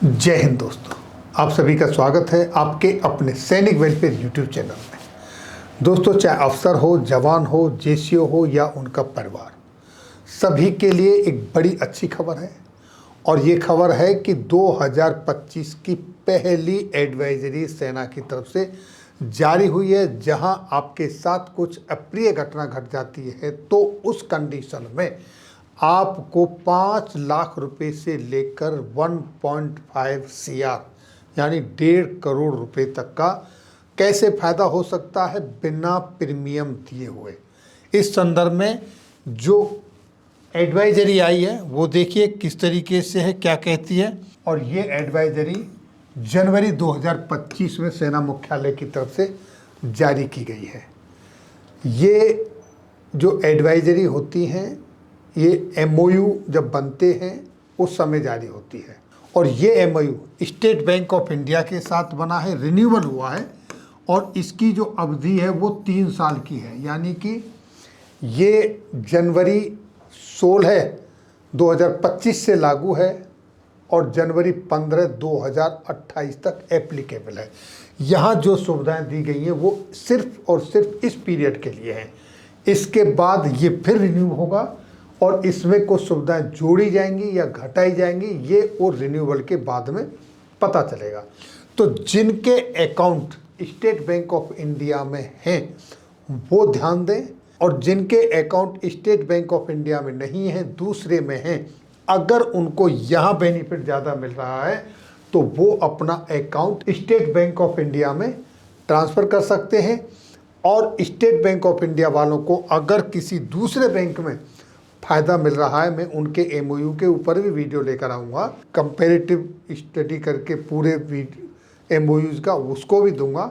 जय हिंद दोस्तों, आप सभी का स्वागत है आपके अपने सैनिक वेलफेयर यूट्यूब चैनल में। दोस्तों, चाहे अफसर हो, जवान हो, जेसीओ हो या उनका परिवार, सभी के लिए एक बड़ी अच्छी खबर है। और ये खबर है कि 2025 की पहली एडवाइजरी सेना की तरफ से जारी हुई है। जहां आपके साथ कुछ अप्रिय घटना घट जाती है तो उस कंडीशन में आपको 5 लाख रुपए से लेकर 1.5 सीआर यानी 1.5 करोड़ रुपए तक का कैसे फ़ायदा हो सकता है बिना प्रीमियम दिए हुए। इस संदर्भ में जो एडवाइजरी आई है वो देखिए किस तरीके से है, क्या कहती है। और ये एडवाइजरी जनवरी 2025 में सेना मुख्यालय की तरफ से जारी की गई है। ये जो एडवाइजरी होती हैं ये एमओयू जब बनते हैं उस समय जारी होती है। और ये MOU state bank of India के साथ बना है, रिन्यूअल हुआ है और इसकी जो अवधि है वो 3 साल की है। यानी कि ये जनवरी 16 2025 से लागू है और जनवरी 15 2028 तक एप्लीकेबल है। यहाँ जो सुविधाएं दी गई हैं वो सिर्फ और सिर्फ इस पीरियड के लिए हैं। इसके बाद ये फिर रिन्यू होगा और इसमें कुछ सुविधाएं जोड़ी जाएंगी या घटाई जाएंगी, ये और रिन्यूअल के बाद में पता चलेगा। तो जिनके account state bank of India में हैं वो ध्यान दें, और जिनके account state bank of India में नहीं है, दूसरे में हैं, अगर उनको यहाँ बेनिफिट ज़्यादा मिल रहा है तो वो अपना account state bank of India में ट्रांसफ़र कर सकते हैं। और स्टेट बैंक ऑफ इंडिया वालों को अगर किसी दूसरे बैंक में फ़ायदा मिल रहा है, मैं उनके एमओयू के ऊपर भी वीडियो लेकर आऊँगा, कंपैरेटिव स्टडी करके पूरे एमओयूज़ का उसको भी दूंगा,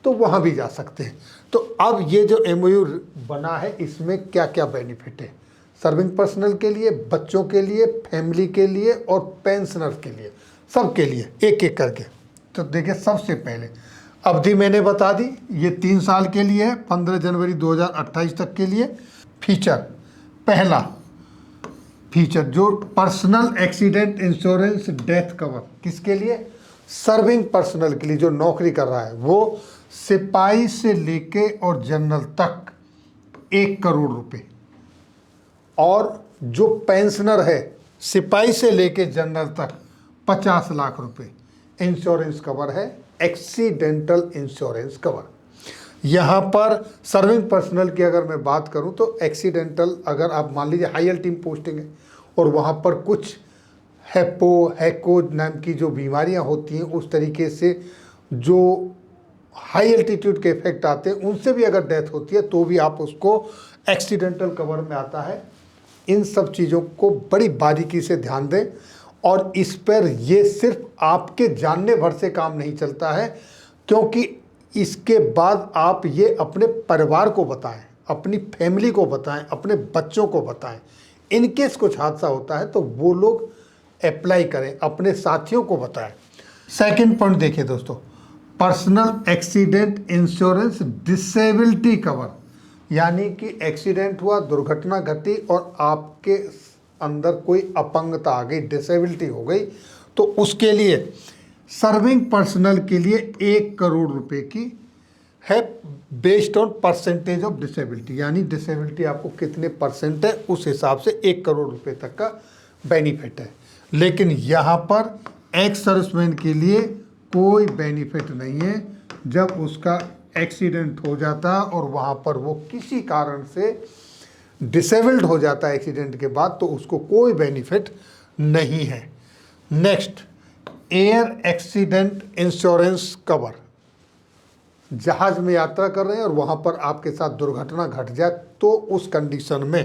तो वहाँ भी जा सकते हैं। तो अब ये जो एमओयू बना है इसमें क्या क्या बेनिफिट है सर्विंग पर्सनल के लिए, बच्चों के लिए, फैमिली के लिए और पेंशनर के लिए, सबके लिए एक एक करके। तो देखिए, सबसे पहले अवधि मैंने बता दी, ये 3 साल के लिए है, 15 जनवरी 2028 तक के लिए। फीचर, पहला फीचर जो personal accident insurance death cover, किसके लिए? सर्विंग पर्सनल के लिए, जो नौकरी कर रहा है, वो सिपाही से लेके और जनरल तक 1 करोड़ रुपए। और जो पेंशनर है सिपाही से लेके जनरल तक 50 लाख रुपए इंश्योरेंस कवर है, एक्सीडेंटल इंश्योरेंस कवर। यहाँ पर सर्विंग पर्सनल की अगर मैं बात करूँ तो एक्सीडेंटल, अगर आप मान लीजिए हाई टीम पोस्टिंग है और वहाँ पर कुछ हैको नाम की जो बीमारियाँ होती हैं, उस तरीके से जो हाई एल्टीट्यूड के इफेक्ट आते हैं, उनसे भी अगर डेथ होती है तो भी आप उसको एक्सीडेंटल कवर में आता है। इन सब चीज़ों को बड़ी बारीकी से ध्यान दें। और इस पर ये सिर्फ आपके जानने भर से काम नहीं चलता है, क्योंकि इसके बाद आप ये अपने परिवार को बताएं, अपनी फैमिली को बताएं, अपने बच्चों को बताएं। इनकेस कुछ हादसा होता है तो वो लोग अप्लाई करें, अपने साथियों को बताएं। सेकंड पॉइंट देखिए दोस्तों, personal accident insurance disability cover, यानी कि एक्सीडेंट हुआ, दुर्घटना घटी और आपके अंदर कोई अपंगता आ गई, डिसेबिलिटी हो गई, तो उसके लिए सर्विंग पर्सनल के लिए 1 करोड़ रुपए की है, based on percentage of disability, यानी डिसेबिलिटी आपको कितने परसेंट है उस हिसाब से 1 करोड़ रुपए तक का बेनिफिट है। लेकिन यहाँ पर एक्स सर्विसमैन के लिए कोई बेनिफिट नहीं है। जब उसका एक्सीडेंट हो जाता है और वहाँ पर वो किसी कारण से डिसेबल्ड हो जाता है एक्सीडेंट के बाद, तो उसको कोई बेनिफिट नहीं है। Next, air accident insurance cover, जहाज में यात्रा कर रहे हैं और वहाँ पर आपके साथ दुर्घटना घट जाए तो उस कंडीशन में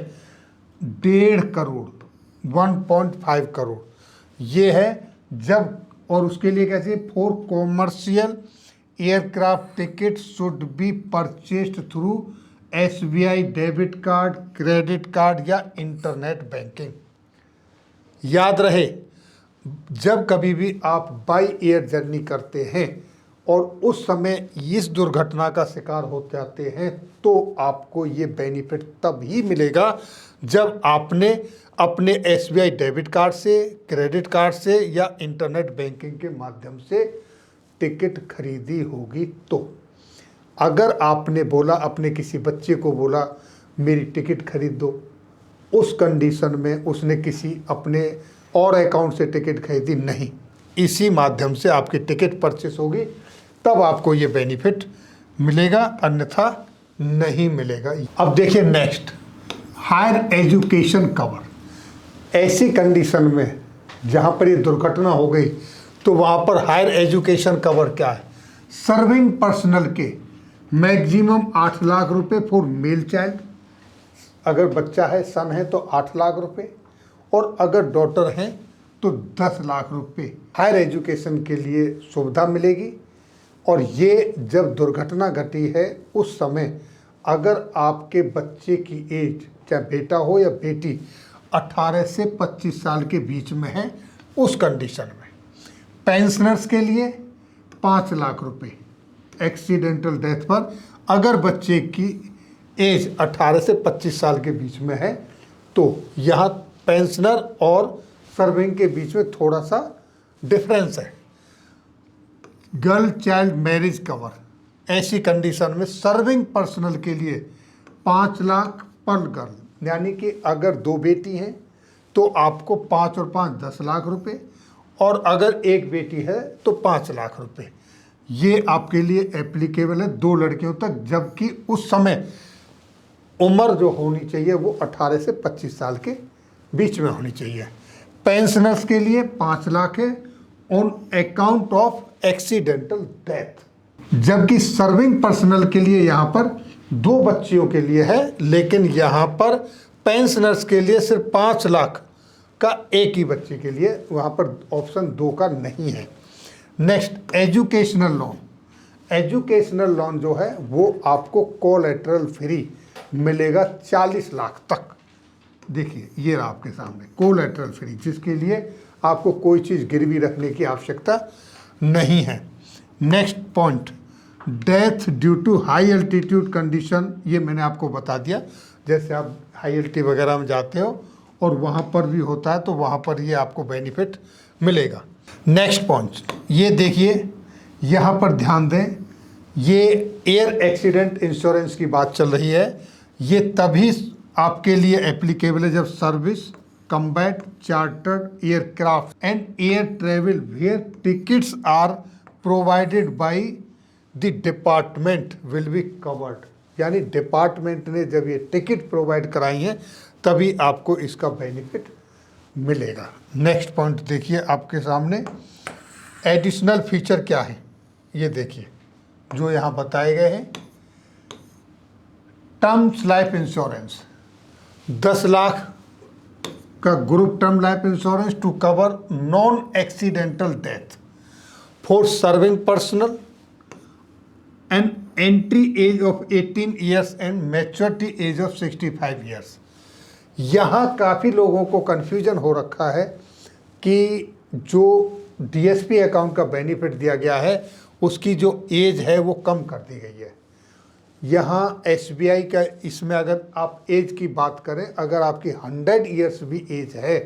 1.5 करोड़ 1.5 करोड़ ये है। जब, और उसके लिए कैसे, for commercial aircraft ticket should be purchased through SBI debit card, credit card या इंटरनेट बैंकिंग। याद रहे, जब कभी भी आप बाई एयर जर्नी करते हैं और उस समय इस दुर्घटना का शिकार हो जाते हैं तो आपको ये बेनिफिट तब ही मिलेगा जब आपने अपने SBI डेबिट कार्ड से, क्रेडिट कार्ड से या इंटरनेट बैंकिंग के माध्यम से टिकट खरीदी होगी। तो अगर आपने बोला, अपने किसी बच्चे को बोला मेरी टिकट खरीद दो, उस कंडीशन में उसने किसी अपने और अकाउंट से टिकट खरीदी नहीं, इसी माध्यम से आपकी टिकट परचेस होगी, तब आपको ये बेनिफिट मिलेगा, अन्यथा नहीं मिलेगा। अब देखिए नेक्स्ट, हायर एजुकेशन कवर। ऐसी कंडीशन में जहाँ पर ये दुर्घटना हो गई तो वहाँ पर हायर एजुकेशन कवर क्या है? सर्विंग पर्सनल के मैक्सिमम 8 लाख रुपए फॉर मेल चाइल्ड, अगर बच्चा है, सन है तो 8 लाख रुपए, और अगर डॉटर हैं तो 10 लाख रुपए हायर एजुकेशन के लिए सुविधा मिलेगी। और ये जब दुर्घटना घटी है उस समय अगर आपके बच्चे की एज, चाहे बेटा हो या बेटी, 18 से 25 साल के बीच में है, उस कंडीशन में पेंशनर्स के लिए 5 लाख रुपए एक्सीडेंटल डेथ पर, अगर बच्चे की एज 18 से 25 साल के बीच में है। तो यहाँ पेंशनर और सर्विंग के बीच में थोड़ा सा डिफरेंस है। गर्ल चाइल्ड मैरिज कवर, ऐसी कंडीशन में सर्विंग पर्सनल के लिए 5 लाख पर गर्ल, यानी कि अगर 2 बेटी हैं तो आपको 5 और 5 10 लाख रुपए, और अगर एक बेटी है तो 5 लाख रुपए। ये आपके लिए एप्लीकेबल है 2 लड़कियों तक, जबकि उस समय उम्र जो होनी चाहिए वो 18 से 25 साल के बीच में होनी चाहिए। पेंशनर्स के लिए 5 लाख है on account of accidental death, जबकि सर्विंग पर्सनल के लिए यहाँ पर 2 बच्चियों के लिए है, लेकिन यहाँ पर पेंशनर्स के लिए सिर्फ 5 लाख का एक ही बच्चे के लिए, वहाँ पर ऑप्शन 2 का नहीं है। Next, educational loan. Educational loan जो है वो आपको कोलैटरल फ्री मिलेगा 40 लाख तक। देखिए ये रहा आपके सामने कोलैटरल फ्री, जिसके लिए आपको कोई चीज़ गिरवी रखने की आवश्यकता नहीं है। Next point, death due to high altitude condition, ये मैंने आपको बता दिया। जैसे आप हाई एल्टी वगैरह में जाते हो और वहाँ पर भी होता है तो वहाँ पर ये आपको बेनिफिट मिलेगा। नेक्स्ट पॉइंट, ये देखिए यहाँ पर ध्यान दें, ये एयर एक्सीडेंट इंश्योरेंस की बात चल रही है। ये तभी आपके लिए एप्लीकेबल है जब service combat chartered aircraft and air travel where tickets are provided by the department will be covered, यानी डिपार्टमेंट ने जब ये टिकट प्रोवाइड कराई हैं तभी आपको इसका बेनिफिट मिलेगा। नेक्स्ट पॉइंट देखिए आपके सामने, एडिशनल फीचर क्या है ये देखिए जो यहाँ बताए गए हैं। टर्म्स लाइफ इंश्योरेंस, 10 लाख का group term life insurance to cover non accidental death for serving personnel and entry age of 18 years and maturity age of 65 years. यहाँ काफ़ी लोगों को कन्फ्यूजन हो रखा है कि जो DSP अकाउंट का बेनिफिट दिया गया है उसकी जो एज है वो कम कर दी गई है। यहाँ SBI का, इसमें अगर आप एज की बात करें, अगर आपकी 100 ईयर्स भी एज है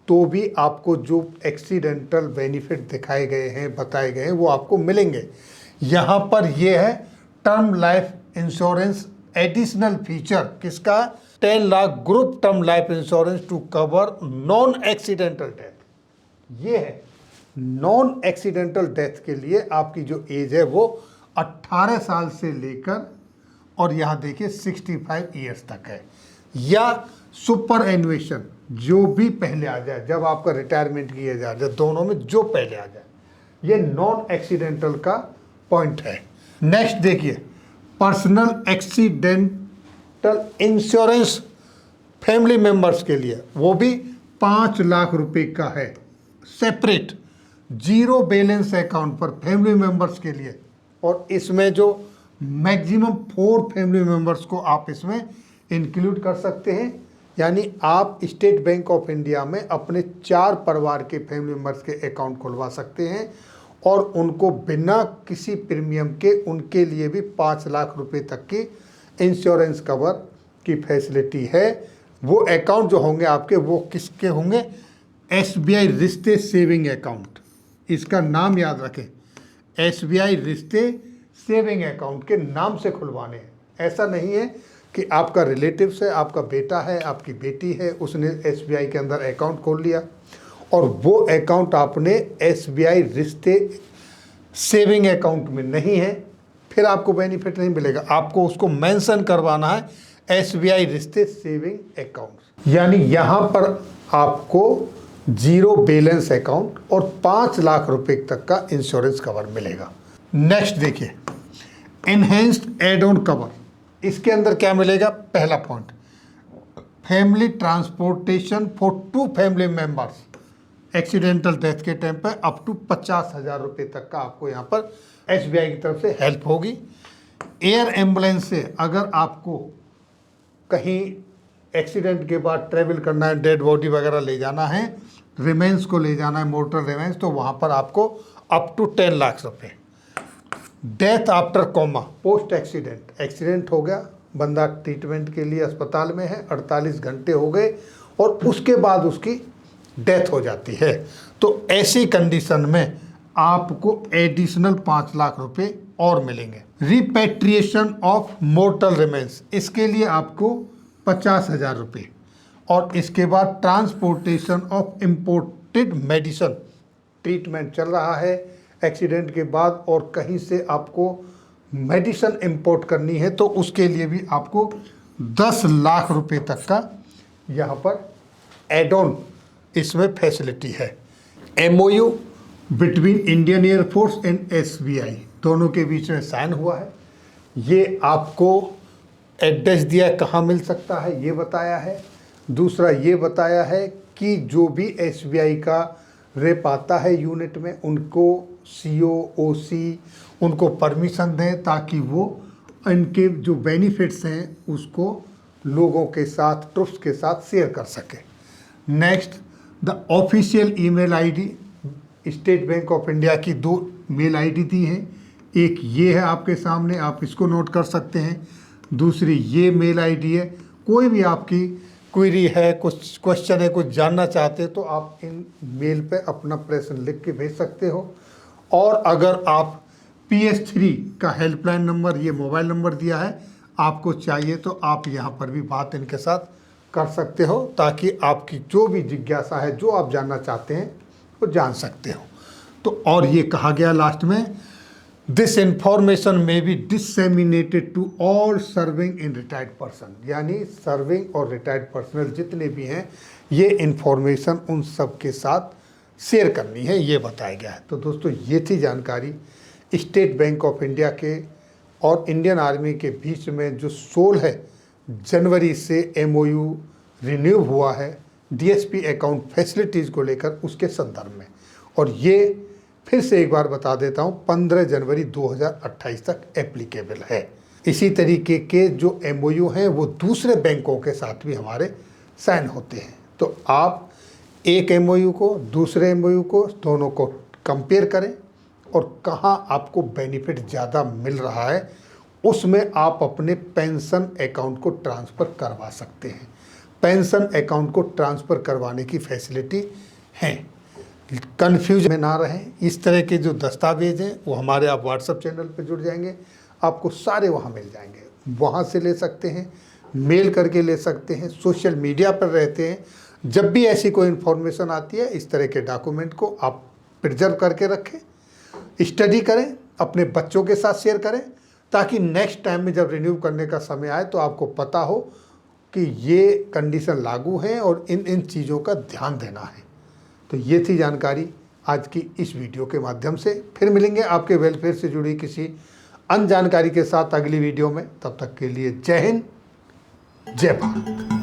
तो भी आपको जो एक्सीडेंटल बेनिफिट दिखाए गए हैं, बताए गए हैं, वो आपको मिलेंगे। यहाँ पर ये है term life insurance additional feature, किसका? 10 lakh group term life insurance to cover non accidental death. ये है नॉन एक्सीडेंटल डेथ के लिए आपकी जो एज है वो 18 साल से लेकर और यहाँ देखिए 65 ईयर्स तक है, या सुपर एनुएशन जो भी पहले आ जाए, जब आपका रिटायरमेंट की एज आ जाए, दोनों में जो पहले आ जाए, ये नॉन एक्सीडेंटल का पॉइंट है। नेक्स्ट देखिए, personal accidental insurance family members के लिए, वो भी 5 लाख रुपए का है, सेपरेट जीरो बैलेंस अकाउंट पर फैमिली मेंबर्स के लिए। और इसमें जो मैक्सिमम 4 फैमिली मेंबर्स को आप इसमें इंक्लूड कर सकते हैं, यानी आप स्टेट बैंक ऑफ इंडिया में अपने 4 परिवार के फैमिली मेंबर्स के अकाउंट खुलवा सकते हैं और उनको बिना किसी प्रीमियम के उनके लिए भी 5 लाख रुपए तक की इंश्योरेंस कवर की फैसिलिटी है, वो अकाउंट जो होंगे आपके वो किसके होंगे? SBI रिश्ते सेविंग अकाउंट। इसका नाम याद रखें, SBI रिश्ते सेविंग अकाउंट के नाम से खुलवाने हैं। ऐसा नहीं है कि आपका रिलेटिव्स है, आपका बेटा है, आपकी बेटी है, उसने SBI के अंदर अकाउंट खोल लिया और वो अकाउंट आपने SBI रिश्ते सेविंग अकाउंट में नहीं है, फिर आपको बेनिफिट नहीं मिलेगा। आपको उसको मेंशन करवाना है SBI रिश्ते सेविंग अकाउंट। यानी यहाँ पर आपको 0 बैलेंस अकाउंट और 5 लाख रुपए तक का इंश्योरेंस कवर मिलेगा। नेक्स्ट देखिए, एनहेंस्ड एड ऑन कवर। इसके अंदर क्या मिलेगा? पहला point, family transportation for 2 family members. Accidental death के टाइम पर अप टू 50,000 रुपये तक का आपको यहाँ पर SBI की तरफ से हेल्प होगी। एयर एम्बुलेंस से अगर आपको कहीं एक्सीडेंट के बाद ट्रेवल करना है, डेड बॉडी वगैरह ले जाना है, रिमेंस को ले जाना है, मोटर रिमेंस, तो वहाँ पर आपको अप टू 10 लाख रुपये। Death after coma, post accident, accident हो गया, बंदा ट्रीटमेंट के लिए अस्पताल में है, 48 घंटे हो गए और उसके बाद उसकी डेथ हो जाती है, तो ऐसी कंडीशन में आपको एडिशनल 5 लाख रुपए और मिलेंगे। रिपेट्रिएशन ऑफ मोर्टल रिमेंस, इसके लिए आपको 50,000 रुपये। और इसके बाद transportation of imported medicine, treatment चल रहा है एक्सीडेंट के बाद और कहीं से आपको मेडिसिन इंपोर्ट करनी है तो उसके लिए भी आपको 10 लाख रुपए तक का यहाँ पर एड ऑन इसमें फैसिलिटी है। MOU between Indian air force and SBI, दोनों के बीच में साइन हुआ है। ये आपको एड्रेस दिया है, कहाँ मिल सकता है ये बताया है। दूसरा ये बताया है कि जो भी SBI का रेप आता है यूनिट में, उनको CO OC उनको परमिशन दें ताकि वो इनके जो बेनिफिट्स हैं उसको लोगों के साथ, ट्रुप्स के साथ शेयर कर सके। Next, the official email ID, state bank of India की 2 मेल ID दी हैं। एक ये है आपके सामने, आप इसको नोट कर सकते हैं। दूसरी ये मेल ID है। कोई भी आपकी क्वेरी है, कुछ क्वेश्चन है, कुछ जानना चाहते हैं तो आप इन मेल पे अपना प्रश्न लिख के भेज सकते हो। और अगर आप PS3 का हेल्पलाइन नंबर, ये मोबाइल नंबर दिया है, आपको चाहिए तो आप यहाँ पर भी बात इनके साथ कर सकते हो ताकि आपकी जो भी जिज्ञासा है, जो आप जानना चाहते हैं वो जान सकते हो। तो और ये कहा गया लास्ट में, this information may be disseminated to all serving in retired person, यानी सर्विंग और रिटायर्ड पर्सनल जितने भी हैं, ये इंफॉर्मेशन उन सब के साथ शेयर करनी है, ये बताया गया है। तो दोस्तों ये थी जानकारी स्टेट बैंक ऑफ इंडिया के और इंडियन आर्मी के बीच में जो 16 जनवरी से MOU रिन्यू हुआ है DSP अकाउंट फैसिलिटीज़ को लेकर, उसके संदर्भ में। और ये फिर से एक बार बता देता हूँ, 15 जनवरी 2028 तक एप्लीकेबल है। इसी तरीके के जो MOU हैं वो दूसरे बैंकों के साथ भी हमारे साइन होते हैं। तो आप एक MOU को, दूसरे MOU को, दोनों को कंपेयर करें और कहाँ आपको बेनिफिट ज़्यादा मिल रहा है, उसमें आप अपने पेंशन अकाउंट को ट्रांसफ़र करवा सकते हैं। पेंशन अकाउंट को ट्रांसफ़र करवाने की फैसिलिटी है। कन्फ्यूज में ना रहें, इस तरह के जो दस्तावेज हैं वो हमारे आप व्हाट्सएप चैनल पर जुड़ जाएंगे, आपको सारे वहाँ मिल जाएंगे। वहाँ से ले सकते हैं, मेल करके ले सकते हैं, सोशल मीडिया पर रहते हैं। जब भी ऐसी कोई इन्फॉर्मेशन आती है, इस तरह के डॉक्यूमेंट को आप प्रिजर्व करके रखें, स्टडी करें, अपने बच्चों के साथ शेयर करें, ताकि नेक्स्ट टाइम में जब रिन्यू करने का समय आए तो आपको पता हो कि ये कंडीशन लागू है और इन इन चीज़ों का ध्यान देना है। तो ये थी जानकारी आज की इस वीडियो के माध्यम से। फिर मिलेंगे आपके वेलफेयर से जुड़ी किसी अन्य जानकारी के साथ अगली वीडियो में। तब तक के लिए जय हिंद, जय भारत।